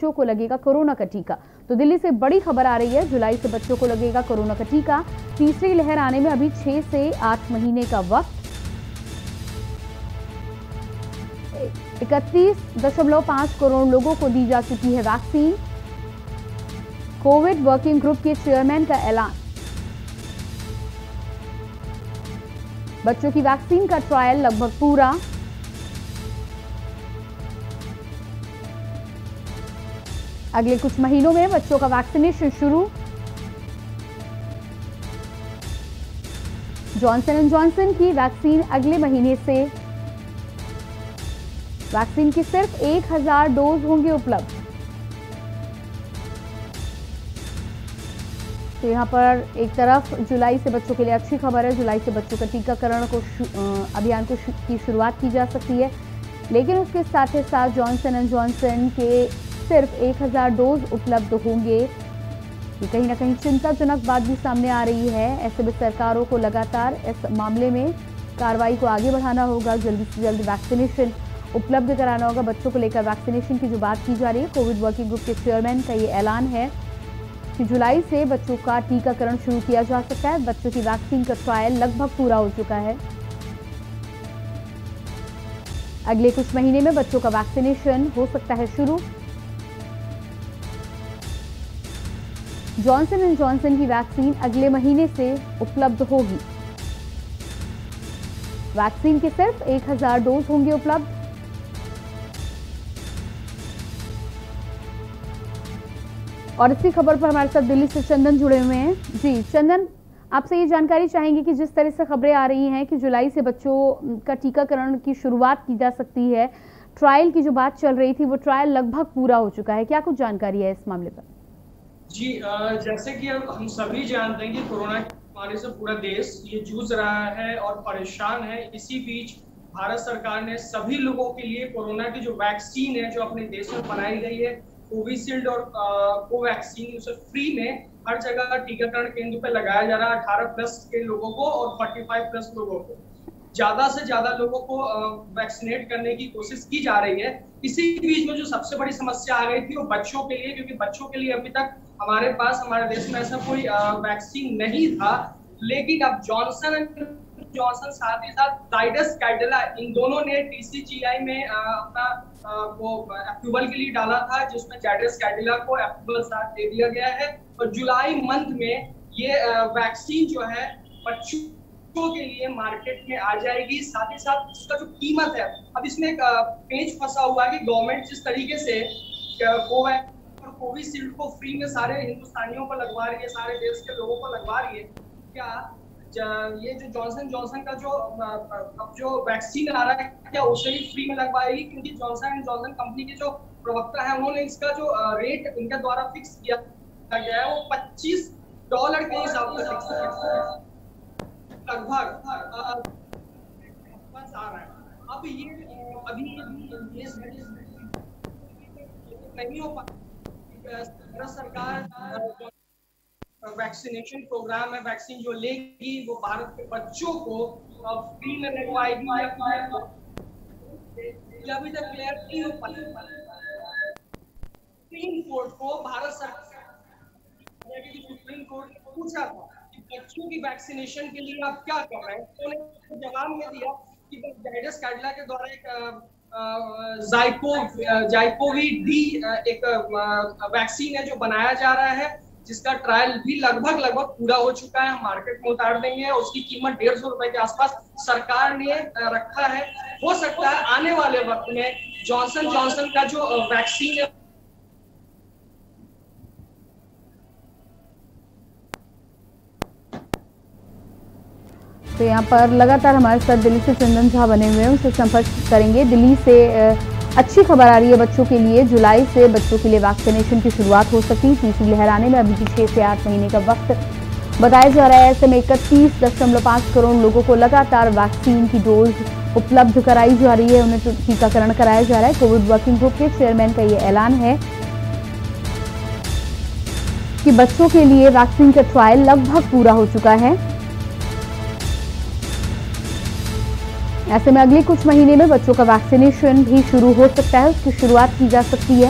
बच्चों को लगेगा कोरोना का टीका। तो दिल्ली से बड़ी खबर आ रही है, जुलाई से बच्चों को लगेगा कोरोना का टीका। तीसरी लहर आने में अभी 6 से 8 महीने का वक्त। 31.5 करोड़ लोगों को दी जा चुकी है वैक्सीन। कोविड वर्किंग ग्रुप के चेयरमैन का ऐलान। बच्चों की वैक्सीन का ट्रायल लगभग पूरा। अगले कुछ महीनों में बच्चों का वैक्सीनेशन शुरू। जॉनसन एंड जॉनसन की वैक्सीन अगले महीने से। वैक्सीन की सिर्फ 1000 डोज होंगे उपलब्ध। तो यहां पर एक तरफ जुलाई से बच्चों के लिए अच्छी खबर है, जुलाई से बच्चों का टीकाकरण अभियान की शुरुआत की जा सकती है। लेकिन उसके साथ ही साथ जॉनसन एंड जॉनसन के सिर्फ 1000 डोज उपलब्ध होंगे। ये कहीं ना कहीं चिंताजनक बात भी सामने आ रही है। ऐसे में सरकारों को लगातार इस मामले में कार्रवाई को आगे बढ़ाना होगा, जल्दी से जल्द वैक्सीनेशन उपलब्ध कराना होगा। बच्चों को लेकर वैक्सीनेशन की जो बात की जा रही है, कोविड वर्किंग ग्रुप के चेयरमैन का ये ऐलान है कि जुलाई से बच्चों का टीकाकरण शुरू किया जा सकता है। बच्चों की वैक्सीन का ट्रायल लगभग पूरा हो चुका है। अगले कुछ महीने में बच्चों का वैक्सीनेशन हो सकता है शुरू। जॉनसन एंड जॉनसन की वैक्सीन अगले महीने से उपलब्ध होगी। वैक्सीन के सिर्फ 1000 डोज होंगे उपलब्ध। और इसी खबर पर हमारे साथ दिल्ली से चंदन जुड़े हुए हैं। जी चंदन, आपसे ये जानकारी चाहेंगे कि जिस तरह से खबरें आ रही हैं कि जुलाई से बच्चों का टीकाकरण की शुरुआत की जा सकती है, ट्रायल की जो बात चल रही थी वो ट्रायल लगभग पूरा हो चुका है, क्या कुछ जानकारी है इस मामले पर? जी, जैसे कि हम सभी जानते हैं कि कोरोना की बीमारी से पूरा देश ये जूझ रहा है और परेशान है। इसी बीच भारत सरकार ने सभी लोगों के लिए कोरोना की जो वैक्सीन है जो अपने देश में बनाई गई है, कोविशील्ड और कोवैक्सीन, उसे फ्री में हर जगह टीकाकरण केंद्र पे लगाया जा रहा है 18 प्लस के लोगों को और 45 प्लस लोगों को। ज्यादा से ज्यादा लोगों को वैक्सीनेट करने की कोशिश की जा रही है। इसी बीच में जो सबसे बड़ी समस्या आ गई थी वो बच्चों के लिए, क्योंकि बच्चों के लिए अभी तक हमारे पास हमारे देश में ऐसा कोई वैक्सीन नहीं था। लेकिन अब जॉनसन एंड जॉनसन साथ ही साथ जाइडस कैडिला, इन दोनों ने डीसीजीआई में अपना वो अप्रूवल के लिए डाला था, जिसमें जाइडस कैडिला को अप्रूवल साथ दे दिया गया है। और जुलाई मंथ में ये वैक्सीन जो है बच्चों के लिए मार्केट में आ जाएगी। साथ ही साथ इसका जो कीमत है, अब इसमें एक पेच फंसा हुआ है कि गवर्नमेंट जिस तरीके से कोवैक्सीन और कोविशील्ड को फ्री में सारे हिंदुस्तानियों को लगवा रही है, सारे देश के लोगों को लगवा रही है, क्या ये जो जॉनसन जॉनसन का जो अब जो वैक्सीन आ रहा है क्या उसे ही फ्री में लगवाएगी? क्योंकि जॉनसन एंड जॉनसन कंपनी के जो प्रवक्ता है उन्होंने इसका जो रेट इनके द्वारा फिक्स किया गया है वो $25 के हिसाब से फिक्स किया है, लगभग आ रहा है। अब ये अभी नहीं हो पा सरकार वैक्सीनेशन प्रोग्राम है, वैक्सीन जो लेगी वो भारत के बच्चों को फ्री में लगवाएगी या अभी तक क्लियर नहीं हो पाया। सुप्रीम कोर्ट को भारत सरकार सुप्रीम कोर्ट ने पूछा था कि बच्चों की वैक्सीनेशन के लिए आप क्या कर रहे हैं, तो उन्होंने जवाब में दिया कि जाइडस कैडिला के द्वारा एक जाइकोवी डी एक वैक्सीन है जो बनाया जा रहा है, जिसका ट्रायल भी लगभग पूरा हो चुका है, हम मार्केट में उतार देंगे। उसकी कीमत ₹150 के आसपास सरकार ने रखा है। हो सकता है आने वाले वक्त में जॉनसन जॉनसन का जो वैक्सीन है तो यहाँ पर लगातार हमारे साथ दिल्ली से चंदन झा बने हुए हैं, उनसे संपर्क करेंगे। दिल्ली से अच्छी खबर आ रही है बच्चों के लिए, जुलाई से बच्चों के लिए वैक्सीनेशन की शुरुआत हो सकती है। तीसरी लहर आने में अभी 6 से 8 महीने का वक्त बताया जा रहा है। ऐसे में 31.5 करोड़ लोगों को लगातार वैक्सीन की डोज उपलब्ध कराई जा रही है, उन्हें टीकाकरण कराया जा रहा है। कोविड वर्किंग ग्रुप के चेयरमैन का ये ऐलान है कि बच्चों के लिए वैक्सीन का ट्रायल लगभग पूरा हो चुका है। ऐसे में अगले कुछ महीने में बच्चों का वैक्सीनेशन भी शुरू हो सकता है, उसकी शुरुआत की जा सकती है।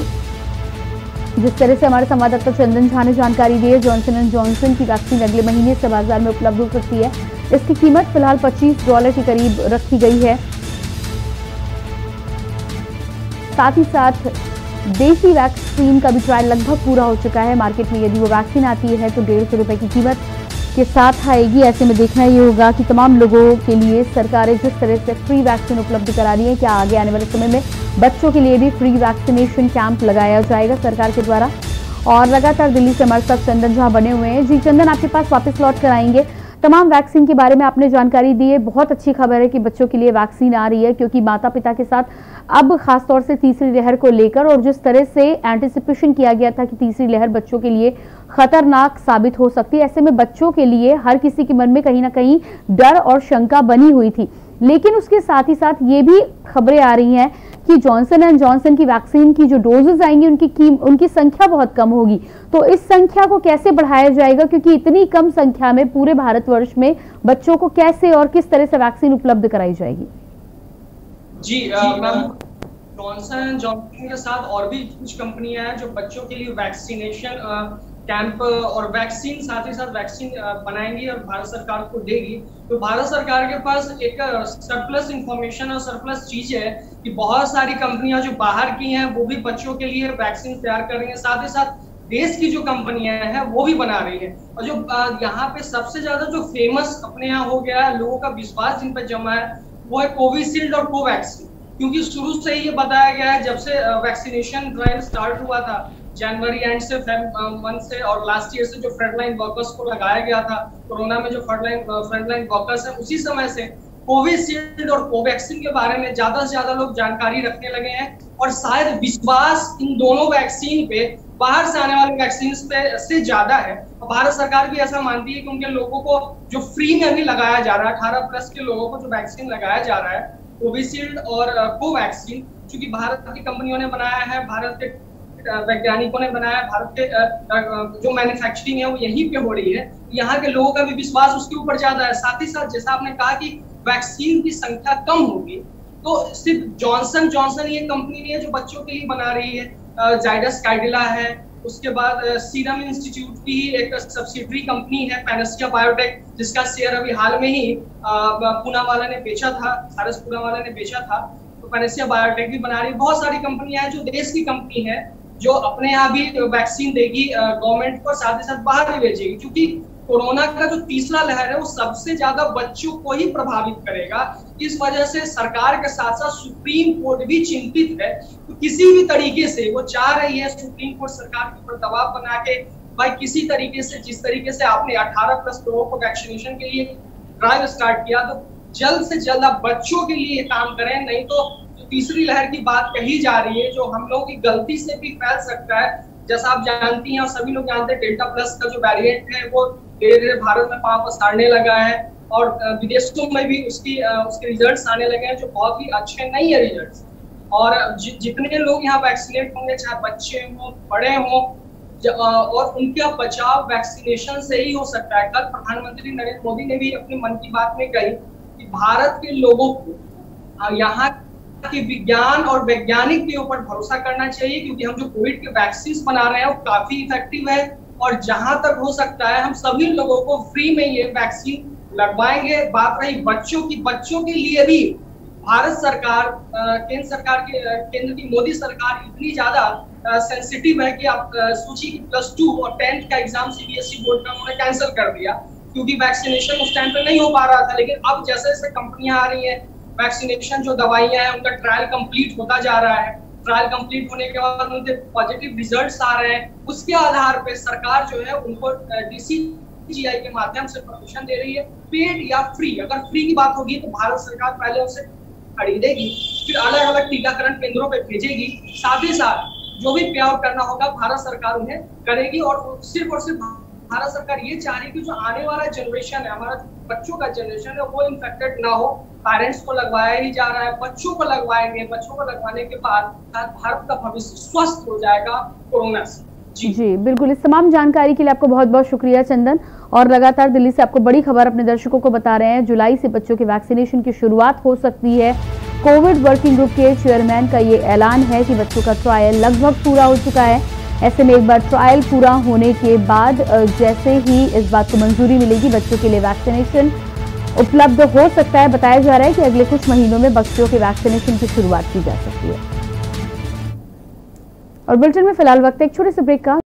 जिस तरह से हमारे संवाददाता चंदन झा ने जानकारी दी है, जॉनसन एंड जॉनसन की वैक्सीन अगले महीने से बाजार में उपलब्ध हो सकती है। इसकी कीमत फिलहाल $25 के करीब रखी गई है। साथ ही साथ देसी वैक्सीन का भी ट्रायल लगभग पूरा हो चुका है। मार्केट में यदि वो वैक्सीन आती है तो ₹150 की कीमत के साथ आएगी। ऐसे में देखना ये होगा कि तमाम लोगों के लिए सरकारें जिस तरह से फ्री वैक्सीन उपलब्ध करा रही है, क्या आगे आने वाले समय में बच्चों के लिए भी फ्री वैक्सीनेशन कैंप लगाया जाएगा सरकार के द्वारा। और लगातार दिल्ली से हमारे साथ चंदन झा बने हुए हैं। जी चंदन, आपके पास वापस लौट कर आएंगे। तमाम वैक्सीन के बारे में आपने जानकारी दी है। बहुत अच्छी खबर है कि बच्चों के लिए वैक्सीन आ रही है, क्योंकि माता पिता के साथ अब खासतौर से तीसरी लहर को लेकर और जिस तरह से एंटिसिपेशन किया गया था कि तीसरी लहर बच्चों के लिए खतरनाक साबित हो सकती है, ऐसे में बच्चों के लिए हर किसी के मन में कहीं ना कहीं डर और शंका बनी हुई थी। लेकिन उसके साथ ही साथ ये भी खबरें आ रही हैं कि जॉनसन एंड जॉनसन की वैक्सीन की जो डोजेज आएंगी उनकी संख्या बहुत कम होगी। तो इस संख्या को कैसे बढ़ाया जाएगा, क्योंकि इतनी कम संख्या में पूरे भारतवर्ष में बच्चों को कैसे और किस तरह से वैक्सीन उपलब्ध कराई जाएगी? जी मैम, जॉनसन एंड जॉनसन के साथ और भी कुछ कंपनियां हैं जो बच्चों के लिए वैक्सीनेशन कैंप और वैक्सीन साथ ही साथ वैक्सीन बनाएंगी और भारत सरकार को देगी। तो भारत सरकार के पास एक सरप्लस इंफॉर्मेशन और सरप्लस चीज है कि बहुत सारी कंपनियां जो बाहर की हैं वो भी बच्चों के लिए वैक्सीन तैयार कर रही हैं। साथ ही साथ देश की जो कंपनियां हैं वो भी बना रही हैं। और जो यहाँ पे सबसे ज्यादा जो फेमस अपने यहाँ हो गया है, लोगों का विश्वास जिन पर जमा है, वो है कोविशील्ड और कोवैक्सीन। क्योंकि शुरू से ही ये बताया गया है, जब से वैक्सीनेशन ड्राइव स्टार्ट हुआ था जनवरी एंड से मंथ से, और लास्ट ईयर से जो फ्रंटलाइन वर्कर्स को लगाया गया था कोरोना में, जो फ्रंटलाइन वर्कर्स हैं, उसी समय से कोविशील्ड और कोवैक्सीन के बारे में ज्यादा से ज्यादा लोग जानकारी रखने लगे हैं। और शायद विश्वास इन दोनों वैक्सीन पे बाहर से आने वाले वैक्सीन से ज्यादा है। भारत सरकार भी ऐसा मानती है कि उनके लोगों को जो फ्री में अभी लगाया जा रहा है, 18+ के लोगों को जो वैक्सीन लगाया जा रहा है, कोविशील्ड और कोवैक्सीन, चूंकि भारत की कंपनियों ने बनाया है, भारत के वैज्ञानिकों ने बनाया, भारत के जो मैन्युफैक्चरिंग है वो यहीं पे हो रही है, यहाँ के लोगों का भी विश्वास उसके ऊपर ज्यादा है। साथ ही साथ जैसा आपने कहा कि वैक्सीन की संख्या कम होगी, तो सिर्फ जॉनसन जॉनसन ये कंपनी नहीं है जो बच्चों के लिए बना रही है, जाइडस कैडिला है, उसके बाद सीरम इंस्टीट्यूट की एक सब्सिडरी कंपनी है पैनेसिया बायोटेक, जिसका शेयर अभी हाल में ही पूनावाला ने बेचा था, सारस पूनावाला ने बेचा था। तो पैनेसिया बायोटेक भी बना रही है। बहुत सारी कंपनियां हैं जो देश की कंपनी है, जो अपने यहाँ भी वैक्सीन देगी गवर्नमेंट को, साथ ही साथ बाहर भी भेजेगी। क्योंकि कोरोना का जो तीसरा लहर है वो सबसे ज्यादा बच्चों को ही प्रभावित करेगा। इस वजह से सरकार के साथ साथ सुप्रीम कोर्ट भी चिंतित है। तो किसी भी तरीके से वो चाह रही है, सुप्रीम कोर्ट सरकार के ऊपर दबाव बना के, भाई किसी तरीके से, जिस तरीके से आपने 18+ लोगों को वैक्सीनेशन के लिए ड्राइव स्टार्ट किया, तो जल्द से जल्द आप बच्चों के लिए काम करें। नहीं तो जो तीसरी लहर की बात कही जा रही है, जो हम लोगों की गलती से भी फैल सकता है, जैसा आप जानती हैं और सभी लोग जानते हैं, डेल्टा+ का जो वेरिएंट है वो धीरे धीरे भारत में पांव पसारने लगा है और विदेशों में भी उसके रिजल्ट्स आने लगे हैं, जो बहुत ही अच्छे नहीं है रिजल्ट्स। और जितने लोग यहाँ वैक्सीनेट होंगे, चाहे बच्चे हों, बड़े हों, और उनका बचाव वैक्सीनेशन से ही हो सकता है। कल प्रधानमंत्री नरेंद्र मोदी ने भी अपने मन की बात में कही कि भारत के लोगों को यहाँ के विज्ञान और वैज्ञानिक के ऊपर भरोसा करना चाहिए, क्योंकि हम जो कोविड के वैक्सीन बना रहे हैं वो काफी इफेक्टिव है। और जहां तक हो सकता है हम सभी लोगों को फ्री में ये वैक्सीन लगवाएंगे। बात रही बच्चों की, बच्चों के लिए भी भारत सरकार, केंद्र की मोदी सरकार इतनी ज्यादा सेंसिटिव है कि आप सोचिए कि +2 और 10th का एग्जाम सीबीएसई बोर्ड का उन्होंने कैंसिल कर दिया, क्योंकि वैक्सीनेशन उस टाइम पे नहीं हो पा रहा था। लेकिन अब जैसे जैसे कंपनियां आ रही हैं, वैक्सीनेशन जो दवाइयां हैं उनका ट्रायल कंप्लीट होता जा रहा है, ट्रायल कंप्लीट होने के बाद उनके पॉजिटिव रिजल्ट्स आ रहे हैं, उसके आधार पे सरकार जो है उनको DCGI के माध्यम से परमिशन दे रही है, पेड या फ्री। अगर फ्री की बात होगी तो भारत सरकार पहले उसे खरीदेगी, फिर अलग अलग टीकाकरण केंद्रों पे भेजेगी, साथ ही साथ जो भी पे आउट करना होगा भारत सरकार उन्हें करेगी। और सिर्फ भारत सरकार ये चाह रही है कि जो आने वाला जनरेशन है, हमारा बच्चों का जनरेशन है, वो इन्फेक्टेड ना हो। पेरेंट्स को लगवाया ही जा रहा है, बच्चों को लगवाएंगे, बच्चों को लगवाने के बाद भारत का भविष्य स्वस्थ हो जाएगा कोरोना से। जी बिल्कुल, इस तमाम जानकारी के लिए आपको बहुत बहुत शुक्रिया चंदन। और लगातार दिल्ली से आपको बड़ी खबर अपने दर्शकों को बता रहे हैं, जुलाई से बच्चों के वैक्सीनेशन की शुरुआत हो सकती है। कोविड वर्किंग ग्रुप के चेयरमैन का ये ऐलान है कि बच्चों का ट्रायल लगभग पूरा हो चुका है। ऐसे में एक बार ट्रायल पूरा होने के बाद जैसे ही इस बात को मंजूरी मिलेगी, बच्चों के लिए वैक्सीनेशन उपलब्ध हो सकता है। बताया जा रहा है कि अगले कुछ महीनों में बच्चों के वैक्सीनेशन की शुरुआत की जा सकती है। और बुलेटिन में फिलहाल वक्त एक छोटे से ब्रेक का।